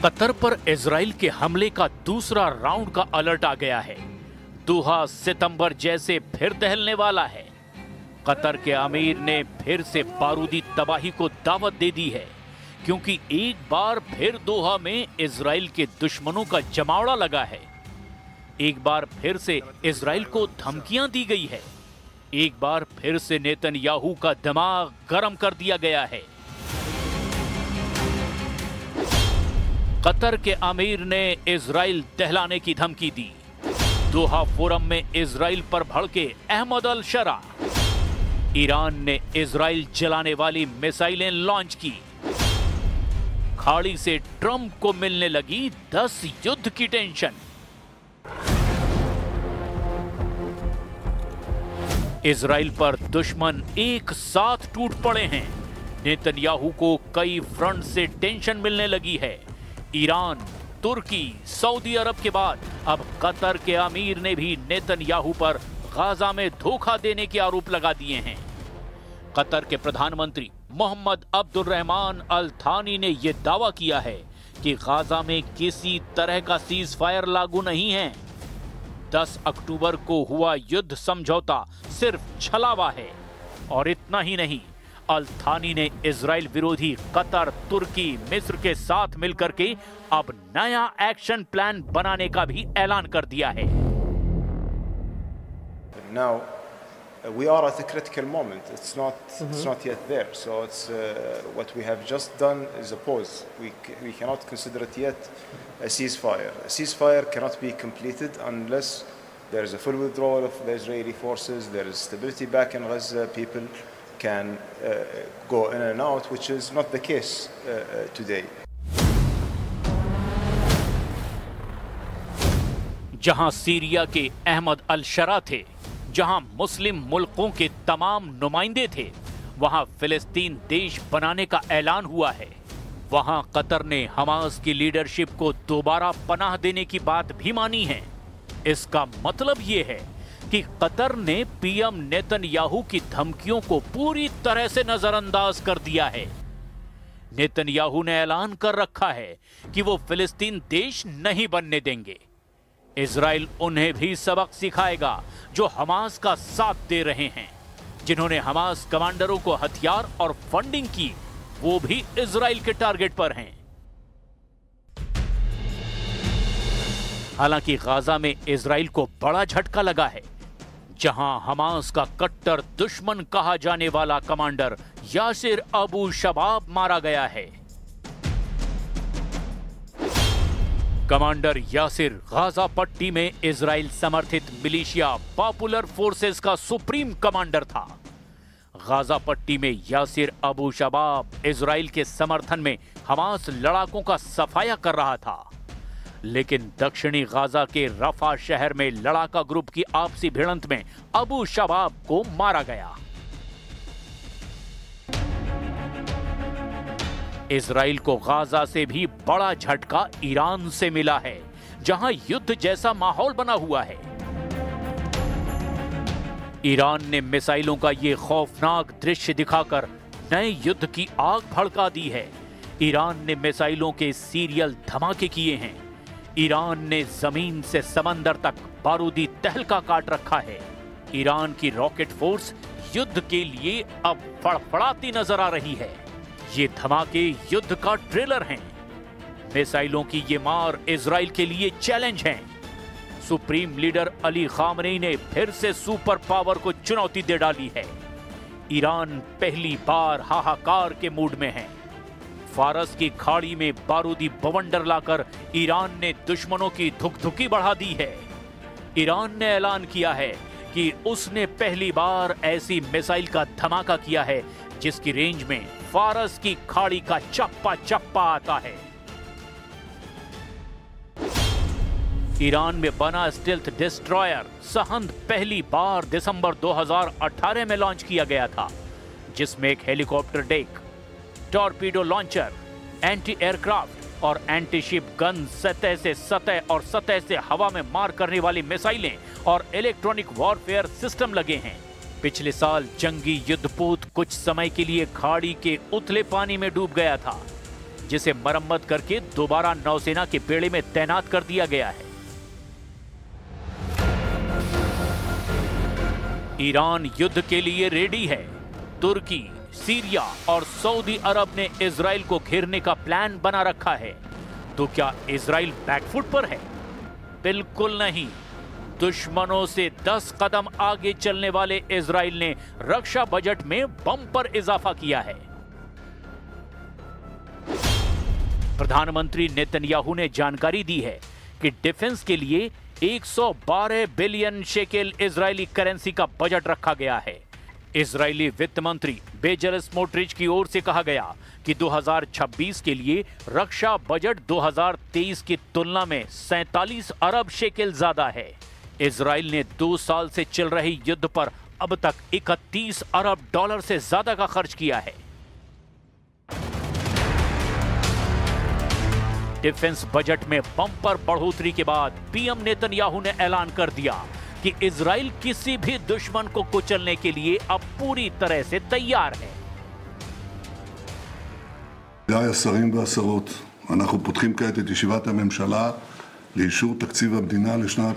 Qatar पर Israel के हमले का दूसरा राउंड का अलर्ट आ गया है। दोहा सितंबर जैसे फिर दहलने वाला है। कतर के अमीर ने फिर से बारूदी तबाही को दावत दे दी है, क्योंकि एक बार फिर दोहा में इजराइल के दुश्मनों का जमावड़ा लगा है। एक बार फिर से इजराइल को धमकियां दी गई है। एक बार फिर से नेतन्याहू का दिमाग गर्म कर दिया गया है। कतर के अमीर ने इजराइल दहलाने की धमकी दी। दोहा फोरम में इजराइल पर भड़के अहमद अल शरा। ईरान ने इजराइल जलाने वाली मिसाइलें लॉन्च की। खाड़ी से ट्रंप को मिलने लगी 10 युद्ध की टेंशन। इजराइल पर दुश्मन एक साथ टूट पड़े हैं। नेतन्याहू को कई फ्रंट से टेंशन मिलने लगी है। ईरान, तुर्की, सऊदी अरब के बाद अब कतर के अमीर ने भी नेतन्याहू पर गाजा में धोखा देने के आरोप लगा दिए हैं। कतर के प्रधानमंत्री मोहम्मद अब्दुर्रहमान अल थानी ने यह दावा किया है कि गाजा में किसी तरह का सीज फायर लागू नहीं है। 10 अक्टूबर को हुआ युद्ध समझौता सिर्फ छलावा है। और इतना ही नहीं, अल थानी ने इजराइल विरोधी कतर, तुर्की, मिस्र के साथ मिलकर के अब नया एक्शन प्लान बनाने का भी ऐलान कर दिया है। Now we are at a critical moment. It's not yet there. So it's what we have just done is a pause. We cannot consider it yet a ceasefire. A ceasefire cannot be completed unless there is a full withdrawal of the Israeli forces. There is stability back in Gaza. People can go in and out, which is not the case today. जहां Syria के अहमद अल शरा थे, जहां मुस्लिम मुल्कों के तमाम नुमाइंदे थे, वहां फिलिस्तीन देश बनाने का ऐलान हुआ है। वहां कतर ने हमास की लीडरशिप को दोबारा पनाह देने की बात भी मानी है। इसका मतलब यह है कि कतर ने पीएम नेतन्याहू की धमकियों को पूरी तरह से नजरअंदाज कर दिया है। नेतन्याहू ने ऐलान कर रखा है कि वो फिलिस्तीन देश नहीं बनने देंगे। इजराइल उन्हें भी सबक सिखाएगा जो हमास का साथ दे रहे हैं। जिन्होंने हमास कमांडरों को हथियार और फंडिंग की, वो भी इजराइल के टारगेट पर हैं। हालांकि गाजा में इजराइल को बड़ा झटका लगा है, जहां हमास का कट्टर दुश्मन कहा जाने वाला कमांडर यासिर अबू शबाब मारा गया है। कमांडर यासिर गाजा पट्टी में इजराइल समर्थित मिलिशिया पॉपुलर फोर्सेस का सुप्रीम कमांडर था। गाजा पट्टी में यासिर अबू शबाब इजराइल के समर्थन में हमास लड़ाकों का सफाया कर रहा था। लेकिन दक्षिणी गाजा के रफा शहर में लड़ाका ग्रुप की आपसी भिड़ंत में अबू शबाब को मारा गया। इजराइल को गाजा से भी बड़ा झटका ईरान से मिला है, जहां युद्ध जैसा माहौल बना हुआ है। ईरान ने मिसाइलों का ये खौफनाक दृश्य दिखाकर नए युद्ध की आग भड़का दी है। ईरान ने मिसाइलों के सीरियल धमाके किए हैं। ईरान ने जमीन से समंदर तक बारूदी तहलका काट रखा है। ईरान की रॉकेट फोर्स युद्ध के लिए अब फड़फड़ाती नजर आ रही है। ये धमाके युद्ध का ट्रेलर हैं। मिसाइलों की ये मार इजराइल के लिए चैलेंज है। सुप्रीम लीडर अली खामनेई ने फिर से सुपर पावर को चुनौती दे डाली है। ईरान पहली बार हाहाकार के मूड में है। फारस की खाड़ी में बारूदी बवंडर लाकर ईरान ने दुश्मनों की धुकधुकी बढ़ा दी है। ईरान ने ऐलान किया है कि उसने पहली बार ऐसी मिसाइल का धमाका किया है जिसकी रेंज में फारस की खाड़ी का चप्पा चप्पा आता है। ईरान में बना स्टेल्थ डिस्ट्रॉयर सहंद पहली बार दिसंबर 2018 में लॉन्च किया गया था, जिसमें एक helicopter deck, torpedo launcher, anti aircraft और एंटी शिप गन, सतह से सतह और सतह से हवा में मार करने वाली मिसाइलें और इलेक्ट्रॉनिक वॉरफेयर सिस्टम लगे हैं। पिछले साल जंगी युद्धपोत कुछ समय के लिए खाड़ी के उथले पानी में डूब गया था। जिसे मरम्मत करके दोबारा नौसेना के बेड़े में तैनात कर दिया गया है। ईरान युद्ध के लिए रेडी है। तुर्की, सीरिया और सऊदी अरब ने इजराइल को घेरने का प्लान बना रखा है। तो क्या इजराइल बैकफुट पर है? बिल्कुल नहीं। दुश्मनों से 10 कदम आगे चलने वाले इजराइल ने रक्षा बजट में बम्पर इजाफा किया है। प्रधानमंत्री नेतन्याहू ने जानकारी दी है कि डिफेंस के लिए 112 बिलियन शेकेल इजरायली करेंसी का बजट रखा गया है। इजरायली वित्त मंत्री बेजल स्मोट्रिच की ओर से कहा गया कि 2026 के लिए रक्षा बजट 2023 की तुलना में 47 अरब शेकेल ज्यादा है। इजराइल ने 2 साल से चल रहे युद्ध पर अब तक 31 अरब डॉलर से ज्यादा का खर्च किया है। डिफेंस बजट में बम्पर बढ़ोतरी के बाद पीएम नेतन्याहू ने ऐलान कर दिया कि इजराइल किसी भी दुश्मन को कुचलने के लिए अब पूरी तरह से तैयार है। השרים והשרות, אנחנו פותחים כעת את ישיבת הממשלה לאישור תקציב המדינה לשנת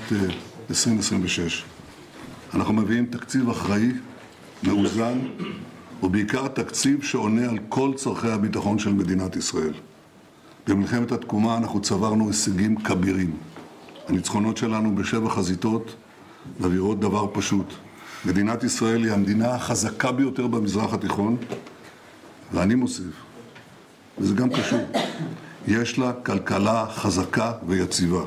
2026. אנחנו מביאים תקציב אחראי, מאוזן, ובעיקר תקציב שעונה על כל צורכי הביטחון של מדינת ישראל. במלחמת התקומה אנחנו צברנו הישגים כבירים. הניצחונות שלנו בשבע חזיתות מבהירות דבר פשוט. מדינת ישראל היא המדינה החזקה ביותר במזרח התיכון, ואני מוסיף, וזה גם קשור, יש לה כלכלה חזקה ויציבה.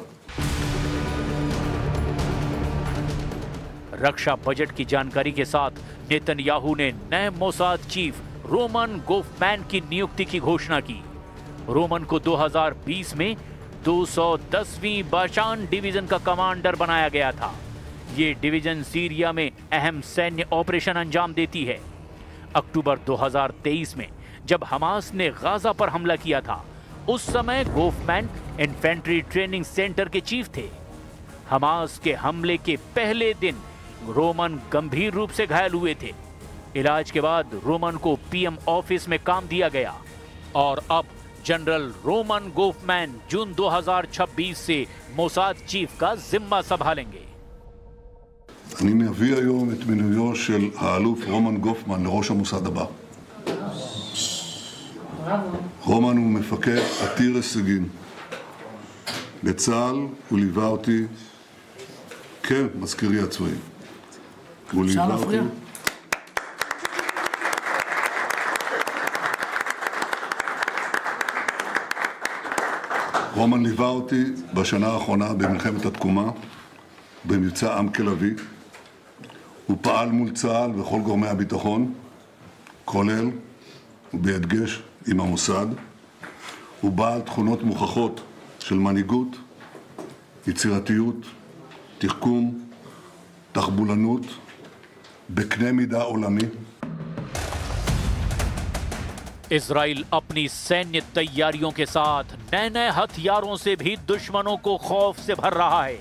रक्षा बजट की जानकारी के साथ नेतन्याहू ने नए मोसाद चीफ रोमन गोफमैन की नियुक्ति की घोषणा की। रोमन को 2020 में 210वीं बाशान डिवीजन का कमांडर बनाया गया था। ये डिवीजन सीरिया में अहम सैन्य ऑपरेशन अंजाम देती है। अक्टूबर 2023 में जब हमास ने गाजा पर हमला किया था, उस समय गोफमैन इन्फेंट्री ट्रेनिंग सेंटर के चीफ थे। हमास के हमले के पहले दिन रोमन गंभीर रूप से घायल हुए थे। इलाज के बाद रोमन को पीएम ऑफिस में काम दिया गया और अब जनरल रोमन गोफमैन जून 2026 से मोसाद चीफ का जिम्मा संभालेंगे। אני מביא היום את מינויו של האלוף רומן גופמן לראש המוסד הבא. רומן הוא מפקד עתיר הישגים. בצה"ל הוא ליווה אותי כמזכירי הצבאי. הוא ליווה אותי. רומן ליווה אותי בשנה האחרונה במלחמת התקומה, במבצע עם כלבי. הוא פעל מול צה"ל וכל גורמי הביטחון, כולל ובהדגש עם המוסד. הוא בעל תכונות מוכחות של מנהיגות, יצירתיות, תחכום, תחבולנות, בקנה מידה עולמי. इजराइल अपनी सैन्य तैयारियों के साथ नए हथियारों से भी दुश्मनों को खौफ से भर रहा है।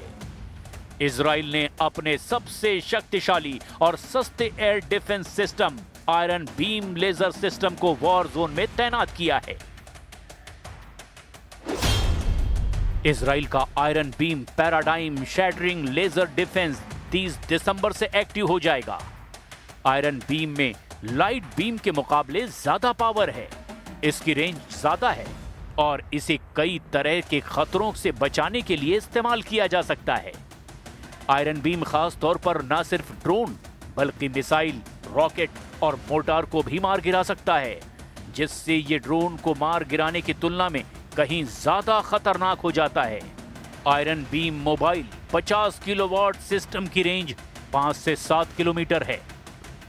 इजराइल ने अपने सबसे शक्तिशाली और सस्ते air defence system iron beam laser system को वॉर जोन में तैनात किया है। इजराइल का iron beam paradigm shattering laser defence 30 दिसंबर से एक्टिव हो जाएगा। आयरन बीम में लाइट बीम के मुकाबले ज्यादा पावर है, इसकी रेंज ज्यादा है और इसे कई तरह के खतरों से बचाने के लिए इस्तेमाल किया जा सकता है। आयरन बीम खास तौर पर न सिर्फ ड्रोन बल्कि मिसाइल, रॉकेट और मोर्टार को भी मार गिरा सकता है, जिससे ये ड्रोन को मार गिराने की तुलना में कहीं ज्यादा खतरनाक हो जाता है। Iron beam mobile 50 kilowatt system की रेंज 5 से 7 किलोमीटर है।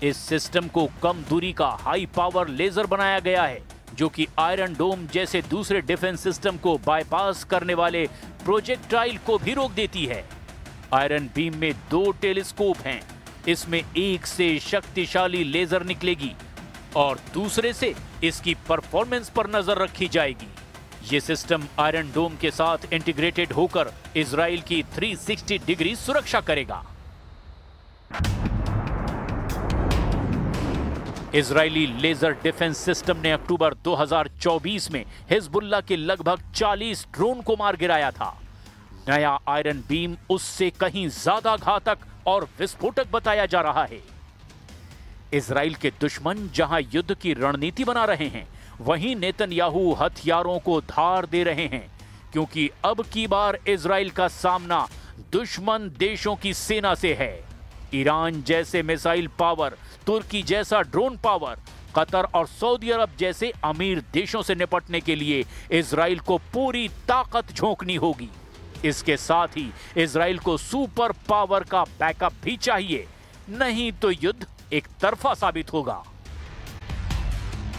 इस सिस्टम को कम दूरी का हाई पावर लेजर बनाया गया है, जो कि आयरन डोम जैसे दूसरे डिफेंस सिस्टम को बाईपास करने वाले प्रोजेक्टाइल को भी रोक देती है। आयरन बीम में 2 टेलीस्कोप हैं। इसमें एक से शक्तिशाली लेजर निकलेगी और दूसरे से इसकी परफॉर्मेंस पर नजर रखी जाएगी। ये सिस्टम आयरन डोम के साथ इंटीग्रेटेड होकर इजराइल की 360 डिग्री सुरक्षा करेगा। इजरायली लेजर डिफेंस सिस्टम ने अक्टूबर 2024 में हिजबुल्लाह के लगभग 40 ड्रोन को मार गिराया था। नया आयरन बीम उससे कहीं ज्यादा घातक और विस्फोटक बताया जा रहा है। इजराइल के दुश्मन जहां युद्ध की रणनीति बना रहे हैं, वहीं नेतन्याहू हथियारों को धार दे रहे हैं, क्योंकि अब की बार इजराइल का सामना दुश्मन देशों की सेना से है। ईरान जैसे मिसाइल पावर, तुर्की जैसा ड्रोन पावर, कतर और सऊदी अरब जैसे अमीर देशों से निपटने के लिए इजराइल को पूरी ताकत झोंकनी होगी। इसके साथ ही इजराइल को सुपर पावर का बैकअप भी चाहिए, नहीं तो युद्ध एक तरफा साबित होगा।